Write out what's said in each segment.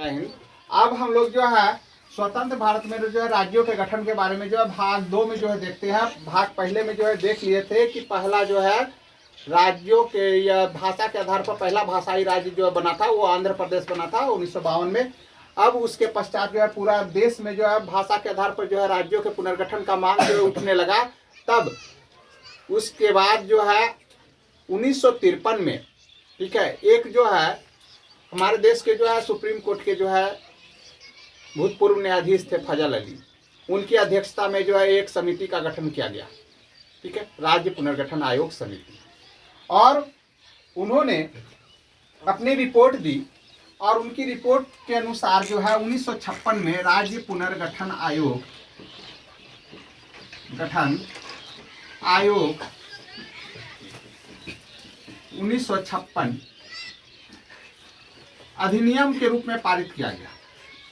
जय हिंद। अब हम लोग जो है स्वतंत्र भारत में जो है राज्यों के गठन के बारे में जो है भाग 2 में जो है देखते हैं। भाग पहले में जो है देख लिए थे कि पहला जो है राज्यों के या भाषा के आधार पर पहला भाषाई राज्य जो है बना था वो आंध्र प्रदेश बना था 1952 में। अब उसके पश्चात जो है पूरा देश में जो है भाषा के आधार पर जो है राज्यों के पुनर्गठन का मांग जो है उठने लगा। तब उसके बाद जो है 1953 में, ठीक है, एक जो है हमारे देश के जो है सुप्रीम कोर्ट के जो है भूतपूर्व न्यायाधीश थे फजल अली, उनकी अध्यक्षता में जो है एक समिति का गठन किया गया, ठीक है, राज्य पुनर्गठन आयोग समिति। और उन्होंने अपनी रिपोर्ट दी और उनकी रिपोर्ट के अनुसार जो है 1956 में राज्य पुनर्गठन आयोग गठन आयोग 1956 अधिनियम के रूप में पारित किया गया।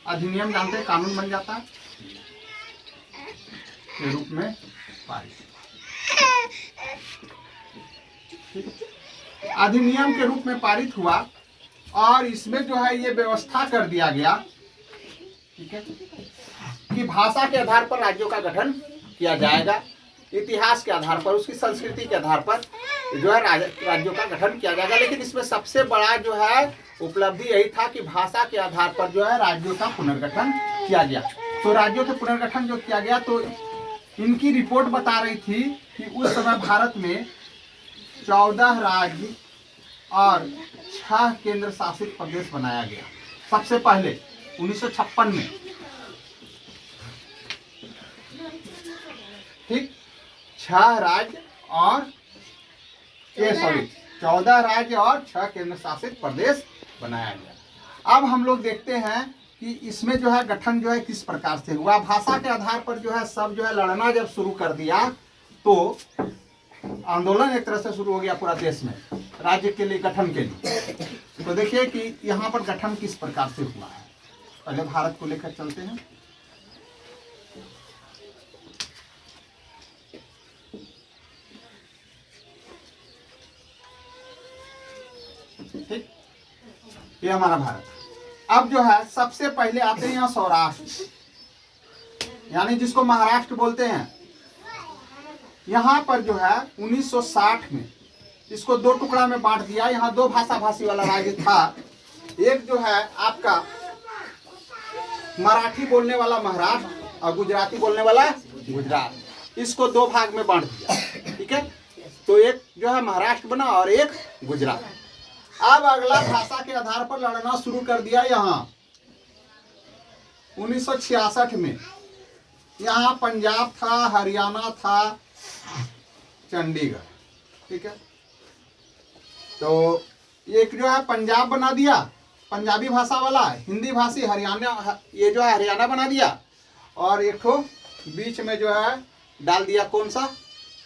अधिनियम जानते हैं, कानून बन जाता है के रूप में पारित। अधिनियम के रूप में पारित हुआ और इसमें जो है ये व्यवस्था कर दिया गया, ठीक है, कि भाषा के आधार पर राज्यों का गठन किया जाएगा, इतिहास के आधार पर, उसकी संस्कृति के आधार पर जो है राज्यों का गठन किया जाएगा। लेकिन इसमें सबसे बड़ा जो है उपलब्धि यही था कि भाषा के आधार पर जो है राज्यों का पुनर्गठन किया गया। तो राज्यों के पुनर्गठन जो किया गया तो इनकी रिपोर्ट बता रही थी कि उस समय भारत में 14 राज्य और 6 केंद्र शासित प्रदेश बनाया गया। सबसे पहले 1956 में, ठीक, 6 राज्य और 14 राज्य और 6 केंद्र शासित प्रदेश बनाया गया। अब हम लोग देखते हैं कि इसमें जो है गठन जो है किस प्रकार से हुआ। भाषा के आधार पर जो है सब जो है लड़ना जब शुरू कर दिया तो आंदोलन एक तरह से शुरू हो गया पूरा देश में राज्य के लिए, गठन के लिए। तो देखिए कि यहाँ पर गठन किस प्रकार से हुआ है। पहले भारत को लेकर चलते हैं। ठीक, ये हमारा भारत। अब जो है सबसे पहले आते हैं यहाँ सौराष्ट्र, यानी जिसको महाराष्ट्र बोलते हैं। यहाँ पर जो है 1960 में इसको 2 टुकड़ा में बांट दिया। यहाँ 2 भाषा भाषी वाला राज्य था। एक जो है आपका मराठी बोलने वाला महाराष्ट्र और गुजराती बोलने वाला गुजरात। इसको 2 भाग में बांट दिया, ठीक है। तो एक जो है महाराष्ट्र बना और एक गुजरात। अब अगला भाषा के आधार पर लड़ना शुरू कर दिया। यहाँ 1966 में यहाँ पंजाब था, हरियाणा था, चंडीगढ़, ठीक है। तो एक जो है पंजाब बना दिया पंजाबी भाषा वाला, हिंदी भाषी हरियाणा, ये जो है हरियाणा बना दिया, और एक ठो बीच में जो है डाल दिया, कौन सा,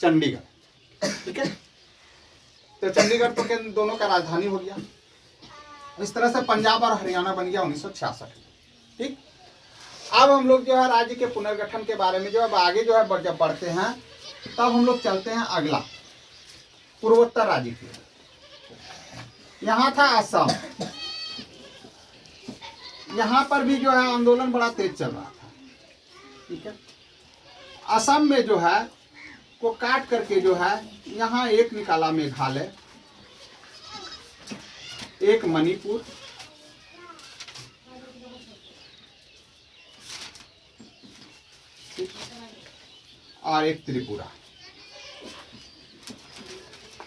चंडीगढ़, ठीक है। तो चंडीगढ़ तो दोनों का राजधानी हो गया। इस तरह से पंजाब और हरियाणा बन गया 1966 में, ठीक। अब हम लोग जो है राज्य के पुनर्गठन के बारे में जो अब आगे जो है जब बढ़ते हैं तब हम लोग चलते हैं अगला पूर्वोत्तर राज्य के। यहाँ था असम। यहाँ पर भी जो है आंदोलन बड़ा तेज चल रहा था, ठीक है। असम में जो है को काट करके जो है यहाँ एक निकाला मेघालय, एक मणिपुर, और एक त्रिपुरा।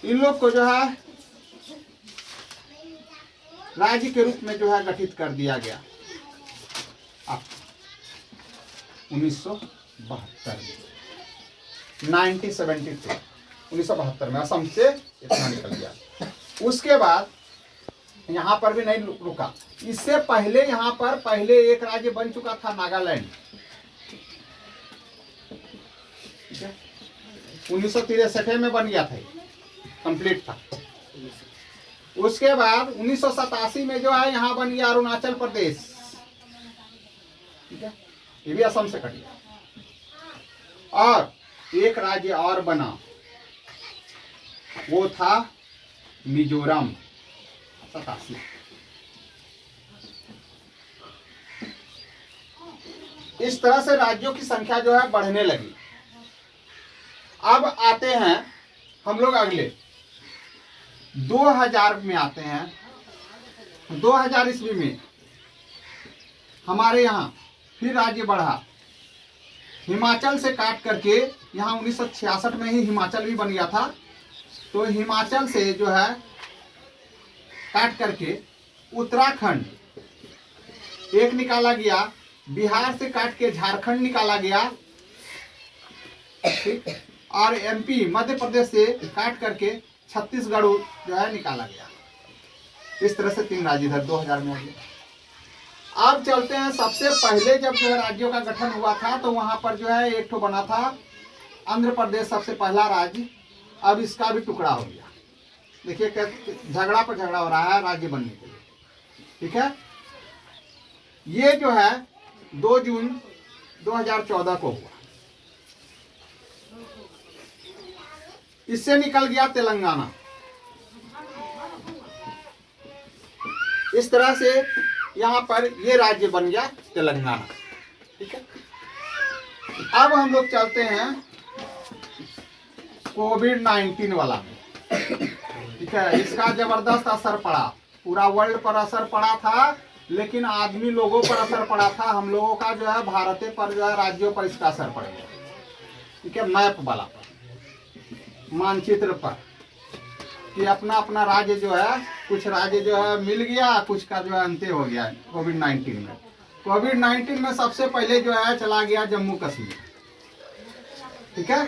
इन लोग को जो है राज्य के रूप में जो है गठित कर दिया गया 1972 में, 1972 में असम से इतना निकल गया। उसके बाद यहाँ पर भी नहीं रुका। इससे पहले यहाँ पर पहले एक राज्य बन चुका था नागालैंड, ठीक है, 1963 में बन गया था, कंप्लीट था। उसके बाद 1987 में जो है यहाँ बन गया अरुणाचल प्रदेश, ठीक है, ये भी असम से कट गया। और एक राज्य और बना, वो था मिजोरम, 87। इस तरह से राज्यों की संख्या जो है बढ़ने लगी। अब आते हैं हम लोग अगले 2000 में आते हैं। 2000 ईस्वी में हमारे यहाँ फिर राज्य बढ़ा, हिमाचल से काट करके, यहाँ 1966 में ही हिमाचल भी बन गया था, तो हिमाचल से जो है काट करके उत्तराखंड एक निकाला गया, बिहार से काट के झारखंड निकाला गया, ठीक, और एमपी मध्य प्रदेश से काट करके छत्तीसगढ़ जो है निकाला गया। इस तरह से 3 राज्य इधर 2000 में हो गया। अब चलते हैं, सबसे पहले जब जो है राज्यों का गठन हुआ था तो वहां पर जो है एक ठो बना था आंध्र प्रदेश, सबसे पहला राज्य। अब इसका भी टुकड़ा हो गया। देखिए झगड़ा पर झगड़ा हो रहा है राज्य बनने के लिए, ठीक है। ये जो है 2 जून 2014 को हुआ। इससे निकल गया तेलंगाना। इस तरह से यहां पर ये राज्य बन गया तेलंगाना, ठीक है। अब हम लोग चलते हैं कोविड-19 वाला में, ठीक है। इसका जबरदस्त असर पड़ा, पूरा वर्ल्ड पर असर पड़ा था, लेकिन आदमी लोगों पर असर पड़ा था। हम लोगों का जो है भारत पर जो है राज्यों पर इसका असर पड़ गया, ठीक है। मैप वाला पर, मानचित्र पर, कि अपना अपना राज्य जो है, कुछ राज्य जो है मिल गया, कुछ का जो है अंत्य हो गया कोविड-19 में। कोविड-19 में सबसे पहले जो है चला गया जम्मू कश्मीर, ठीक है।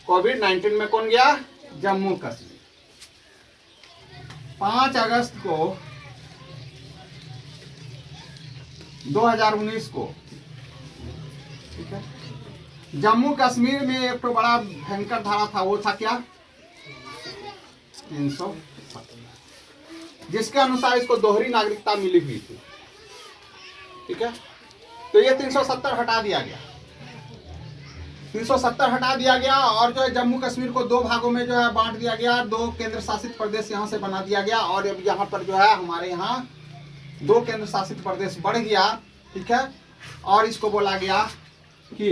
कोविड-19 में कौन गया? जम्मू कश्मीर। 5 अगस्त को 2019 को, ठीक है। जम्मू कश्मीर में एक तो बड़ा भयंकर धारा था, वो था क्या? 370, जिसके अनुसार इसको दोहरी नागरिकता मिली हुई थी, ठीक है। तो ये 370 हटा दिया गया, 370 हटा दिया गया, और जो है जम्मू कश्मीर को 2 भागों में जो है बांट दिया गया। 2 केंद्र शासित प्रदेश यहाँ से बना दिया गया, और अब यहाँ पर जो है हमारे यहाँ 2 केंद्र शासित प्रदेश बढ़ गया, ठीक है। और इसको बोला गया कि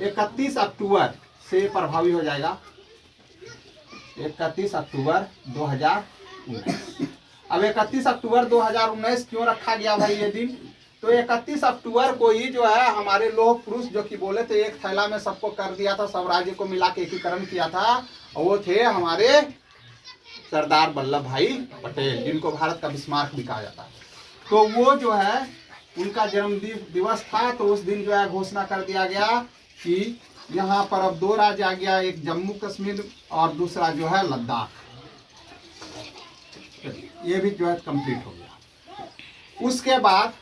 31 अक्टूबर से प्रभावी हो जाएगा, 31 अक्टूबर 2019। अब 31 अक्टूबर 2019 क्यों रखा गया भाई ये दिन? तो 31 अक्टूबर को ही जो है हमारे लोह पुरुष जो कि बोले थे एक थैला में सबको कर दिया था, सब राज्य को मिला के एकीकरण किया था, और वो थे हमारे सरदार वल्लभ भाई पटेल, जिनको भारत का बिस्मार्क भी कहा जाता है। तो वो जो है उनका जन्म दिवस था, तो उस दिन जो है घोषणा कर दिया गया कि यहाँ पर अब 2 राज्य आ गया, एक जम्मू कश्मीर और दूसरा जो है लद्दाख। ये भी जो है कंप्लीट हो गया। उसके बाद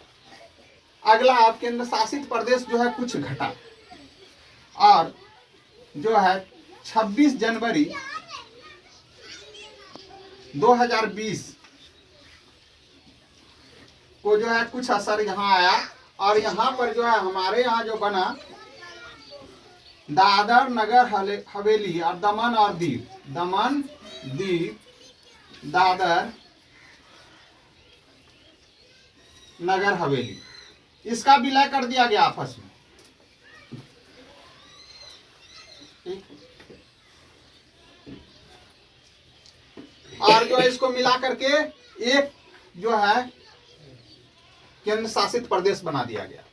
अगला आप केंद्र शासित प्रदेश जो है कुछ घटा, और जो है 26 जनवरी 2020 को जो है कुछ असर यहाँ आया, और यहाँ पर जो है हमारे यहाँ जो बना दादर नगर हवेली और दमन और दीव, दमन दीव दादर नगर हवेली, इसका विलय कर दिया गया आपस में, ठीक। और जो है इसको मिला करके एक जो है केंद्र शासित प्रदेश बना दिया गया।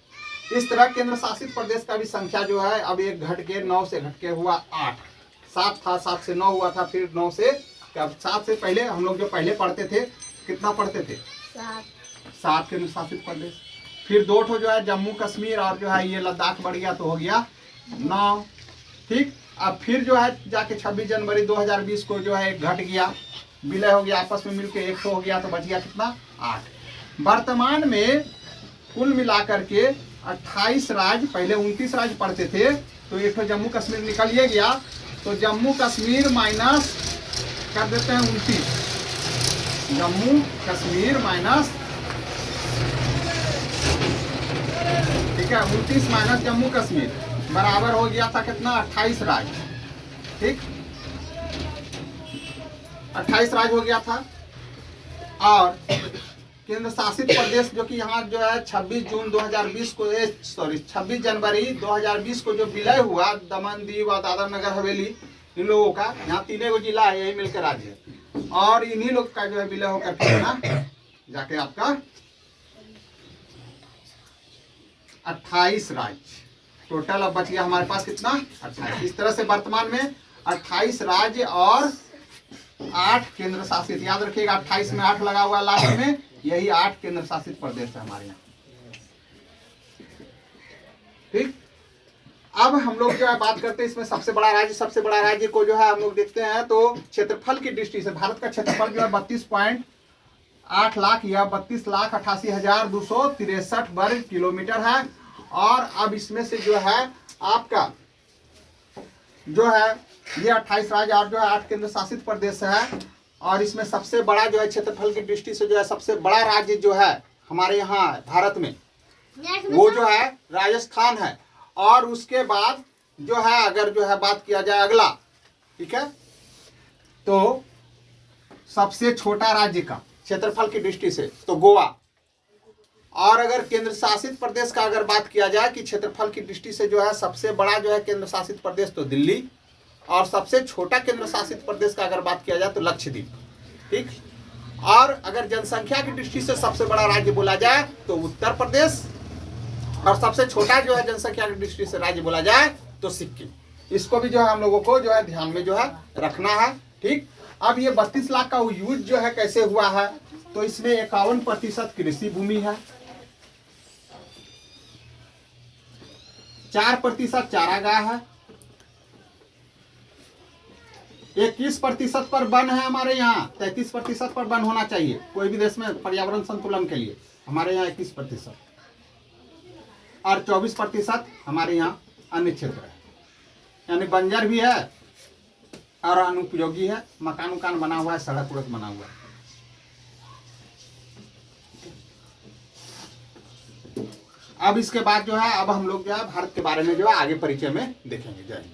इस तरह केंद्र शासित प्रदेश का भी संख्या जो है अब एक घट के 9 से घट के हुआ 8। 7 था, 7 से 9 हुआ था, फिर 9 से 7 से पहले हम लोग जो पहले पढ़ते थे कितना पढ़ते थे? 7 केंद्र शासित प्रदेश। फिर 2 ठो जो है जम्मू कश्मीर और जो है ये लद्दाख बढ़ गया, तो हो गया 9, ठीक। अब फिर जो है जाके 26 जनवरी 2020 को जो है घट गया, विलय हो गया, आपस में मिलके 1 हो गया, तो बच गया कितना? 8। वर्तमान में कुल मिलाकर के 28 राज्य, पहले 29 राज्य पढ़ते थे, तो एक तो जम्मू कश्मीर निकल ये गया, तो जम्मू कश्मीर माइनस कर देते हैं 29, जम्मू कश्मीर माइनस, ठीक है, 29 माइनस जम्मू कश्मीर बराबर हो गया था कितना? 28 राज्य, ठीक, 28 राज्य हो गया था। और केंद्र शासित प्रदेश जो कि यहाँ जो है 26 जून 2020 को 26 जनवरी 2020 को जो विलय हुआ, दमन दीव और दादरा नगर हवेली इन लोगों का, यहाँ तीनों को जिला है, यही मिलकर राज्य है, और इन्हीं लोग का जो है विलय होकर फिर ना जाके आपका 28 राज्य टोटल अब बच गया हमारे पास कितना 28। इस तरह से वर्तमान में 28 राज्य और 8 केंद्र शासित, याद रखिएगा 28 में 8 लगा हुआ लास्ट में, यही 8 केंद्र शासित प्रदेश है हमारे यहाँ। ठीक, अब हम लोग जो है बात करते हैं इसमें सबसे बड़ा राज्य को जो है हम लोग देखते हैं तो क्षेत्रफल की दृष्टि से भारत का क्षेत्रफल जो है 32.8 लाख या 32,88,263 वर्ग किलोमीटर है। और अब इसमें से जो है आपका जो है ये 28 राज्य और जो है 8 केंद्र शासित प्रदेश है, और इसमें सबसे बड़ा जो है क्षेत्रफल की दृष्टि से जो है सबसे बड़ा राज्य जो है हमारे यहाँ भारत में वो जो है राजस्थान है। और उसके बाद जो है अगर जो है बात किया जाए अगला, ठीक है, तो सबसे छोटा राज्य का क्षेत्रफल की दृष्टि से तो गोवा, और अगर केंद्र शासित प्रदेश का अगर बात किया जाए कि क्षेत्रफल की दृष्टि से जो है सबसे बड़ा जो है केंद्र शासित प्रदेश तो दिल्ली, और सबसे छोटा केंद्र शासित प्रदेश का अगर बात किया जाए तो लक्षद्वीप। ठीक, और अगर जनसंख्या की दृष्टि से सबसे बड़ा राज्य बोला जाए तो उत्तर प्रदेश, और सबसे छोटा जो है जनसंख्या की दृष्टि से राज्य बोला जाए तो सिक्किम। इसको भी जो है हम लोगों को जो है ध्यान में जो है रखना है। ठीक, अब ये 32 लाख का यूज जो है कैसे हुआ है, तो इसमें 51% कृषि भूमि है, 4% चारागाह है, 21% पर वन है हमारे यहाँ, 33% पर वन होना चाहिए कोई भी देश में पर्यावरण संतुलन के लिए, हमारे यहाँ 21%, और 24% हमारे यहाँ अन्य क्षेत्र है, यानी बंजर भी है और अनुपयोगी है, मकान उकान बना हुआ है, सड़क उड़क बना हुआ है। अब इसके बाद जो है अब हम लोग जो है भारत के बारे में जो है आगे परिचय में देखेंगे। जय हिंद।